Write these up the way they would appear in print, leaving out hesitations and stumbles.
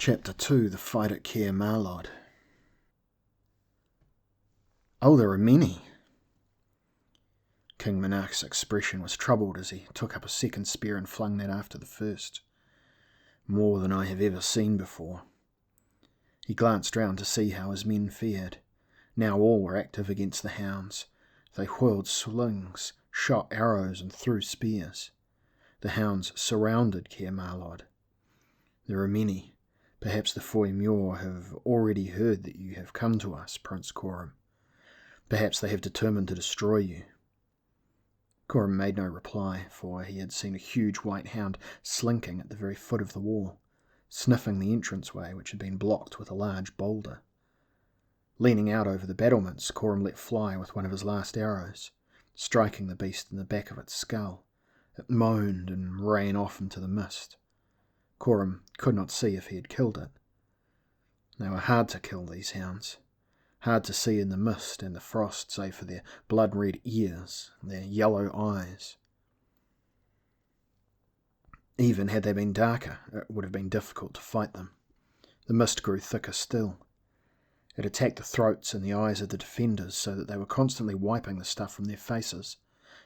Chapter 2, The Fight at Caer Mahlod. Oh, there are many. King Monarch's expression was troubled as he took up a second spear and flung that after the first. More than I have ever seen before. He glanced round to see how his men fared. Now all were active against the hounds. They whirled slings, shot arrows and threw spears. The hounds surrounded Caer Mahlod. There are many. Perhaps the Foy Muir have already heard that you have come to us, Prince Coram. Perhaps they have determined to destroy you. Coram made no reply, for he had seen a huge white hound slinking at the very foot of the wall, sniffing the entranceway which had been blocked with a large boulder. Leaning out over the battlements, Coram let fly with one of his last arrows, striking the beast in the back of its skull. It moaned and ran off into the mist. Coram could not see if he had killed it. They were hard to kill, these hounds. Hard to see in the mist and the frost, save for their blood-red ears and their yellow eyes. Even had they been darker, it would have been difficult to fight them. The mist grew thicker still. It attacked the throats and the eyes of the defenders so that they were constantly wiping the stuff from their faces,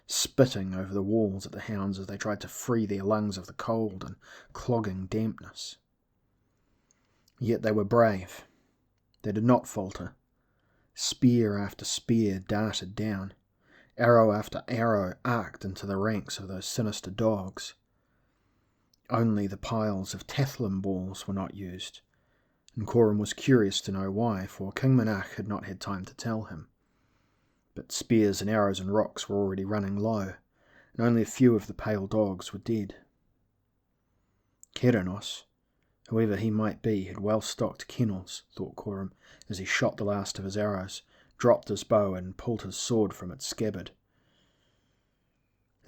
spitting over the walls at the hounds as they tried to free their lungs of the cold and clogging dampness. Yet they were brave. They did not falter. Spear after spear darted down. Arrow after arrow arced into the ranks of those sinister dogs. Only the piles of Tathlin balls were not used, and Coram was curious to know why, for King Monarch had not had time to tell him. But spears and arrows and rocks were already running low, and only a few of the pale dogs were dead. Caer, whoever he might be, had well-stocked kennels, thought Coram, as he shot the last of his arrows, dropped his bow and pulled his sword from its scabbard.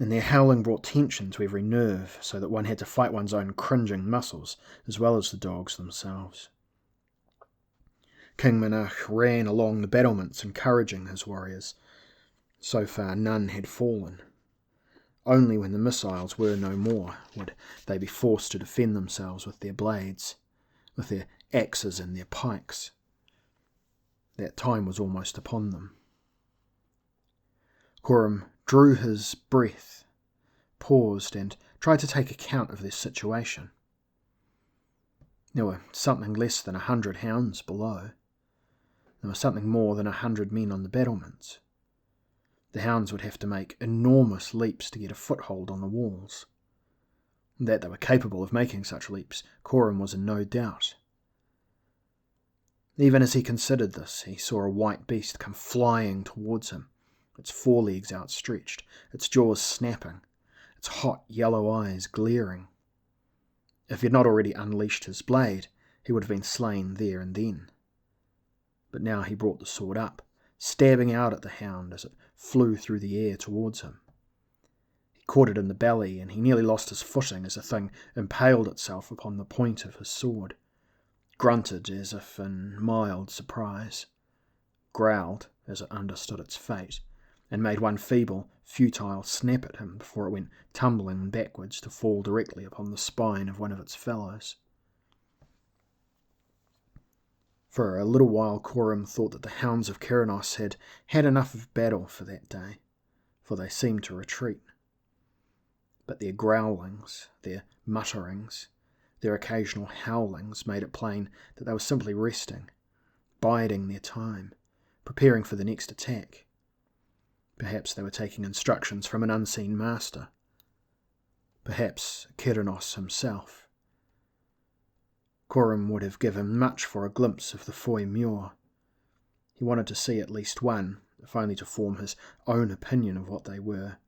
And their howling brought tension to every nerve, so that one had to fight one's own cringing muscles, as well as the dogs themselves. King Monarch ran along the battlements encouraging his warriors. So far none had fallen. Only when the missiles were no more would they be forced to defend themselves with their blades, with their axes and their pikes. That time was almost upon them. Coram drew his breath, paused and tried to take account of their situation. There were something less than 100 hounds below. There were something more than 100 men on the battlements. The hounds would have to make enormous leaps to get a foothold on the walls. That they were capable of making such leaps, Coram was in no doubt. Even as he considered this, he saw a white beast come flying towards him, its forelegs outstretched, its jaws snapping, its hot yellow eyes glaring. If he had not already unleashed his blade, he would have been slain there and then. But now he brought the sword up, stabbing out at the hound as it flew through the air towards him. He caught it in the belly, and he nearly lost his footing as the thing impaled itself upon the point of his sword, grunted as if in mild surprise, growled as it understood its fate, and made one feeble, futile snap at him before it went tumbling backwards to fall directly upon the spine of one of its fellows. For a little while Coram thought that the hounds of Caer had had enough of battle for that day, for they seemed to retreat. But their growlings, their mutterings, their occasional howlings made it plain that they were simply resting, biding their time, preparing for the next attack. Perhaps they were taking instructions from an unseen master. Perhaps Caer himself. Coram would have given much for a glimpse of the Foy Muir. He wanted to see at least one, if only to form his own opinion of what they were,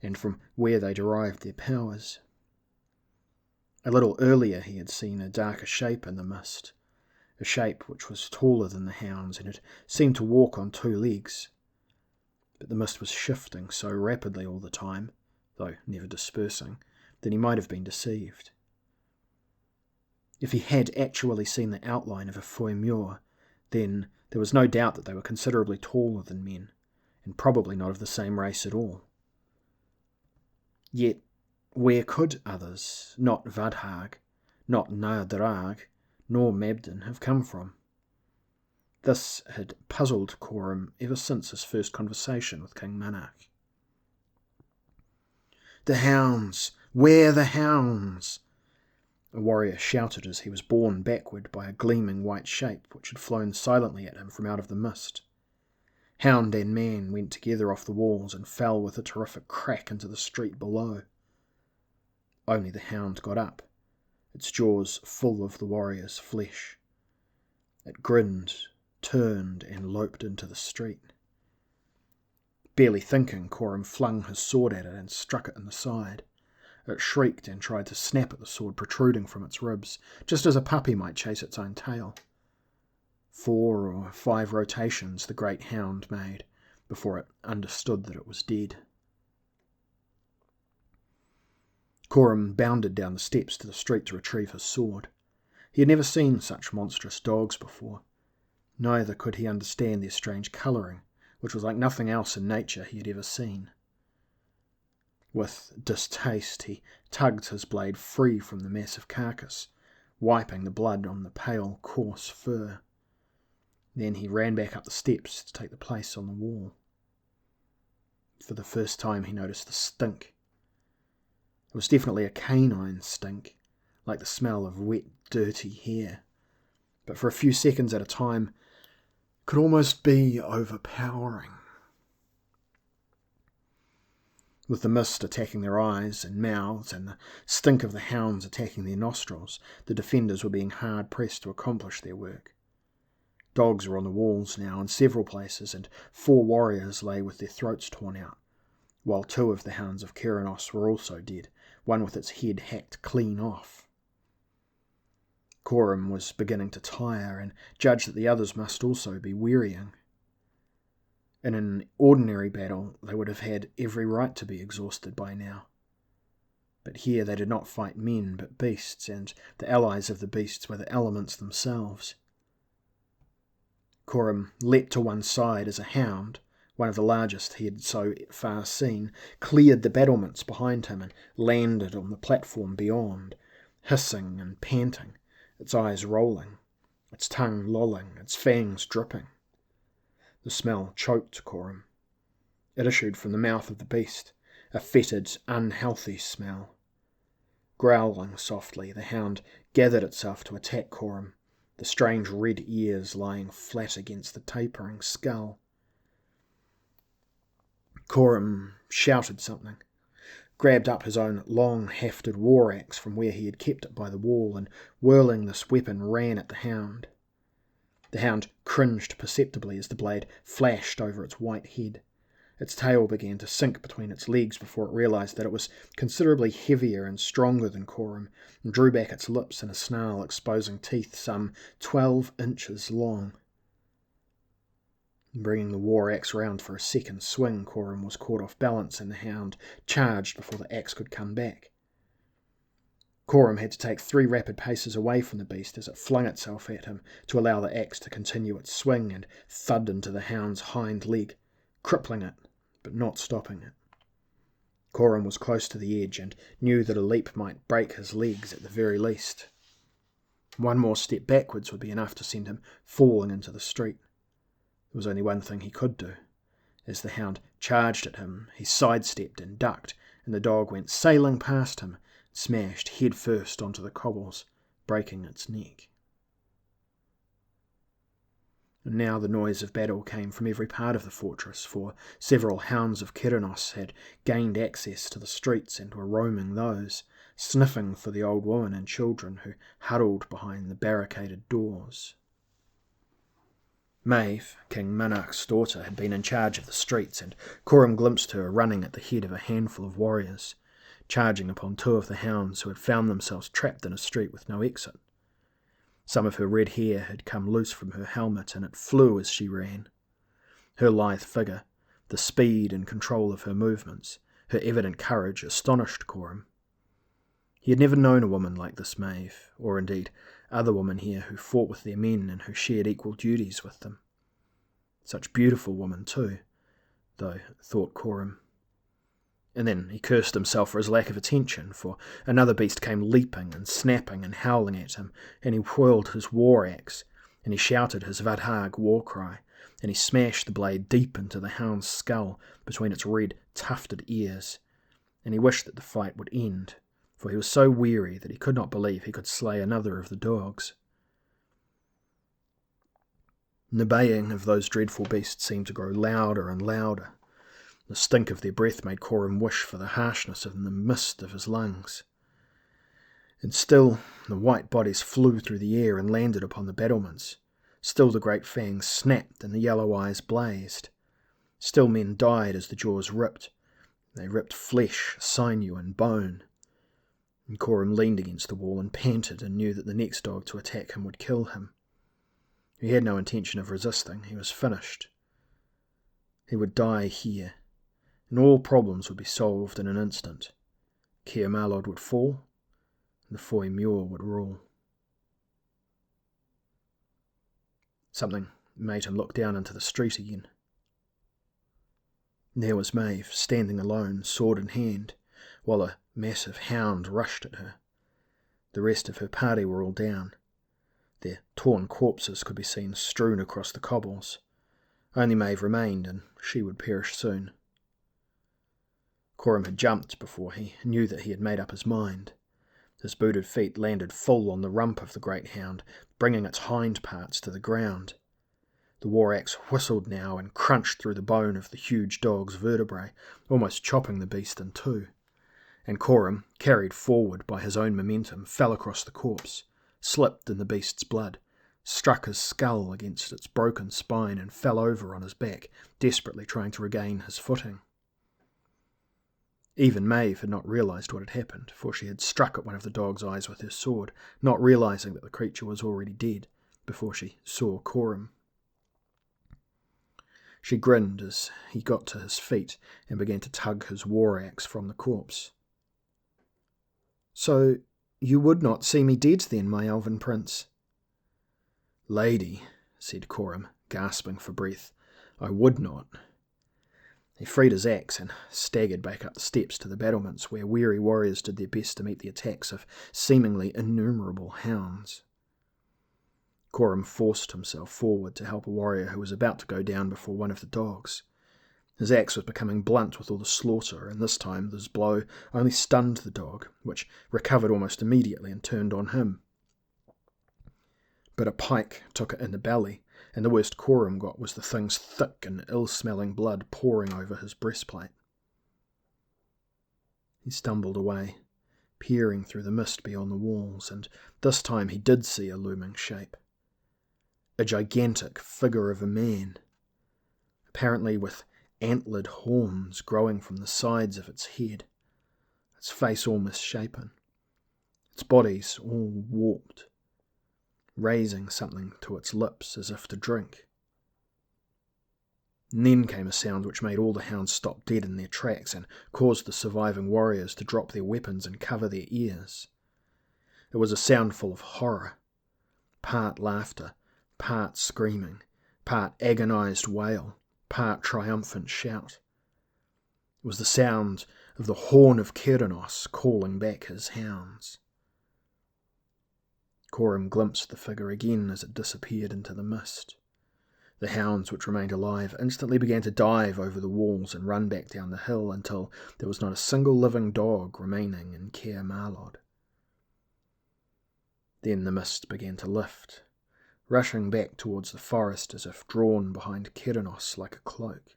and from where they derived their powers. A little earlier he had seen a darker shape in the mist, a shape which was taller than the hounds, and it seemed to walk on 2 legs. But the mist was shifting so rapidly all the time, though never dispersing, that he might have been deceived. If he had actually seen the outline of a Foy Muir, then there was no doubt that they were considerably taller than men, and probably not of the same race at all. Yet where could others, not Vadhag, not Nadrag, nor Mabden have come from. This had puzzled Coram ever since his first conversation with King Monarch. "The hounds! Where the hounds?" a warrior shouted as he was borne backward by a gleaming white shape which had flown silently at him from out of the mist. Hound and man went together off the walls and fell with a terrific crack into the street below. Only the hound got up, its jaws full of the warrior's flesh. It grinned, turned, and loped into the street. Barely thinking, Coram flung his sword at it and struck it in the side. It shrieked and tried to snap at the sword protruding from its ribs, just as a puppy might chase its own tail. 4 or 5 rotations the great hound made before it understood that it was dead. Coram bounded down the steps to the street to retrieve his sword. He had never seen such monstrous dogs before. Neither could he understand their strange colouring, which was like nothing else in nature he had ever seen. With distaste he tugged his blade free from the massive carcass, wiping the blood on the pale, coarse fur. Then he ran back up the steps to take the place on the wall. For the first time he noticed the stink. It was definitely a canine stink, like the smell of wet, dirty hair, but for a few seconds at a time could almost be overpowering. With the mist attacking their eyes and mouths and the stink of the hounds attacking their nostrils, the defenders were being hard pressed to accomplish their work. Dogs were on the walls now in several places, and 4 warriors lay with their throats torn out, while 2 of the hounds of Caer were also dead, one with its head hacked clean off. Coram was beginning to tire, and judged that the others must also be wearying. In an ordinary battle, they would have had every right to be exhausted by now. But here they did not fight men, but beasts, and the allies of the beasts were the elements themselves. Coram leapt to one side as a hound, one of the largest he had so far seen, cleared the battlements behind him and landed on the platform beyond, hissing and panting, its eyes rolling, its tongue lolling, its fangs dripping. The smell choked Coram. It issued from the mouth of the beast, a fetid, unhealthy smell. Growling softly, the hound gathered itself to attack Coram, the strange red ears lying flat against the tapering skull. Coram shouted something, grabbed up his own long-hafted war-axe from where he had kept it by the wall, and whirling this weapon ran at the hound. The hound cringed perceptibly as the blade flashed over its white head. Its tail began to sink between its legs before it realised that it was considerably heavier and stronger than Coram, and drew back its lips in a snarl, exposing teeth some 12 inches long. Bringing the war-axe round for a second swing, Coram was caught off balance, and the hound charged before the axe could come back. Coram had to take 3 rapid paces away from the beast as it flung itself at him to allow the axe to continue its swing, and thud into the hound's hind leg, crippling it, but not stopping it. Coram was close to the edge and knew that a leap might break his legs at the very least. One more step backwards would be enough to send him falling into the street. There was only one thing he could do. As the hound charged at him, he sidestepped and ducked, and the dog went sailing past him, smashed head first onto the cobbles, breaking its neck. And now the noise of battle came from every part of the fortress, for several hounds of Caer had gained access to the streets and were roaming those, sniffing for the old women and children who huddled behind the barricaded doors. Maeve, King Monarch's daughter, had been in charge of the streets, and Coram glimpsed her running at the head of a handful of warriors, charging upon 2 of the hounds who had found themselves trapped in a street with no exit. Some of her red hair had come loose from her helmet, and it flew as she ran. Her lithe figure, the speed and control of her movements, her evident courage astonished Coram. He had never known a woman like this Maeve, or indeed other women here who fought with their men and who shared equal duties with them. Such beautiful women too, though, thought Coram. And then he cursed himself for his lack of attention, for another beast came leaping and snapping and howling at him, and he whirled his war axe, and he shouted his Vadhag war cry, and he smashed the blade deep into the hound's skull between its red, tufted ears, and he wished that the fight would end, for he was so weary that he could not believe he could slay another of the dogs. The baying of those dreadful beasts seemed to grow louder and louder. The stink of their breath made Coram wish for the harshness of the mist of his lungs. And still the white bodies flew through the air and landed upon the battlements. Still the great fangs snapped and the yellow eyes blazed. Still men died as the jaws ripped. They ripped flesh, sinew and bone. And Coram leaned against the wall and panted and knew that the next dog to attack him would kill him. He had no intention of resisting. He was finished. He would die here, and all problems would be solved in an instant. Caer Mahlod would fall, and the Foy Muir would rule. Something made him look down into the street again. There was Maeve, standing alone, sword in hand, while a massive hound rushed at her. The rest of her party were all down. Their torn corpses could be seen strewn across the cobbles. Only Maeve remained, and she would perish soon. Coram had jumped before he knew that he had made up his mind. His booted feet landed full on the rump of the great hound, bringing its hind parts to the ground. The war axe whistled now and crunched through the bone of the huge dog's vertebrae, almost chopping the beast in two. And Coram, carried forward by his own momentum, fell across the corpse, slipped in the beast's blood, struck his skull against its broken spine and fell over on his back, desperately trying to regain his footing. Even Maeve had not realised what had happened, for she had struck at one of the dog's eyes with her sword, not realising that the creature was already dead, before she saw Coram. She grinned as he got to his feet and began to tug his war axe from the corpse. "So you would not see me dead then, my elven prince?" "Lady," said Coram, gasping for breath, "I would not." He freed his axe and staggered back up the steps to the battlements where weary warriors did their best to meet the attacks of seemingly innumerable hounds. Coram forced himself forward to help a warrior who was about to go down before one of the dogs. His axe was becoming blunt with all the slaughter, and this time his blow only stunned the dog, which recovered almost immediately and turned on him. But a pike took it in the belly, and the worst Coram got was the thing's thick and ill-smelling blood pouring over his breastplate. He stumbled away, peering through the mist beyond the walls, and this time he did see a looming shape. A gigantic figure of a man, apparently with antlered horns growing from the sides of its head, its face all misshapen, its bodies all warped, raising something to its lips as if to drink. And then came a sound which made all the hounds stop dead in their tracks and caused the surviving warriors to drop their weapons and cover their ears. It was a sound full of horror, part laughter, part screaming, part agonized wail, part triumphant shout. It was the sound of the horn of Cernunnos calling back his hounds. Coram glimpsed the figure again as it disappeared into the mist. The hounds which remained alive instantly began to dive over the walls and run back down the hill until there was not a single living dog remaining in Caer Mahlod. Then the mist began to lift, rushing back towards the forest as if drawn behind Cernunnos like a cloak.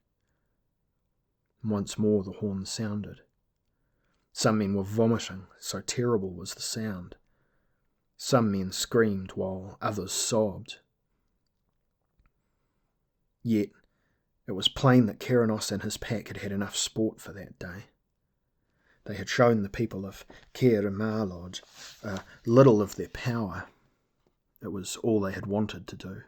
Once more the horn sounded. Some men were vomiting, so terrible was the sound. Some men screamed while others sobbed. Yet it was plain that Cernunnos and his pack had had enough sport for that day. They had shown the people of Caer Mahlod a little of their power. It was all they had wanted to do.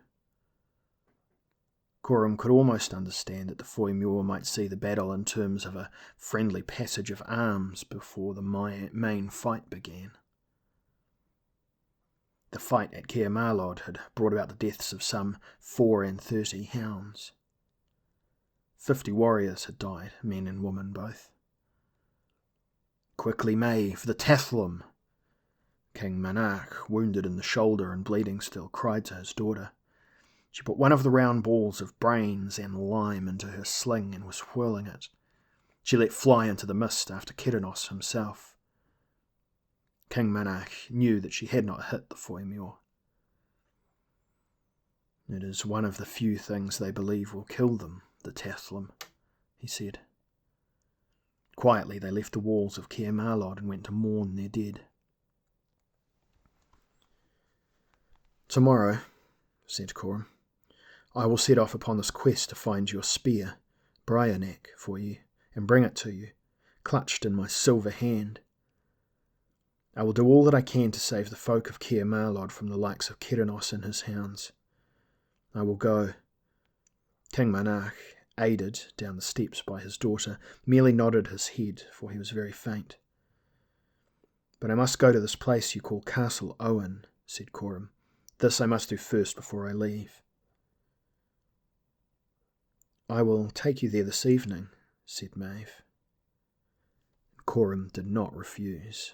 Coram could almost understand that the Foy Muir might see the battle in terms of a friendly passage of arms before the main fight began. The fight at Caer Mahlod had brought about the deaths of some 34 hounds. 50 warriors had died, men and women both. Quickly, Maeve, the Tethlum! King Manach, wounded in the shoulder and bleeding still, cried to his daughter. She put one of the round balls of brains and lime into her sling and was whirling it. She let fly into the mist after Keranos himself. King Manach knew that she had not hit the Foimure. It is one of the few things they believe will kill them, the Tethlum, he said. Quietly they left the walls of Caer Mahlod and went to mourn their dead. Tomorrow, said Coram, I will set off upon this quest to find your spear, Briarneck, for you, and bring it to you, clutched in my silver hand. I will do all that I can to save the folk of Caer Mahlod from the likes of Keranos and his hounds. I will go. King Manach, aided down the steps by his daughter, merely nodded his head, for he was very faint. But I must go to this place you call Castle Owen, said Coram. This I must do first before I leave. I will take you there this evening, said Maeve. Coram did not refuse.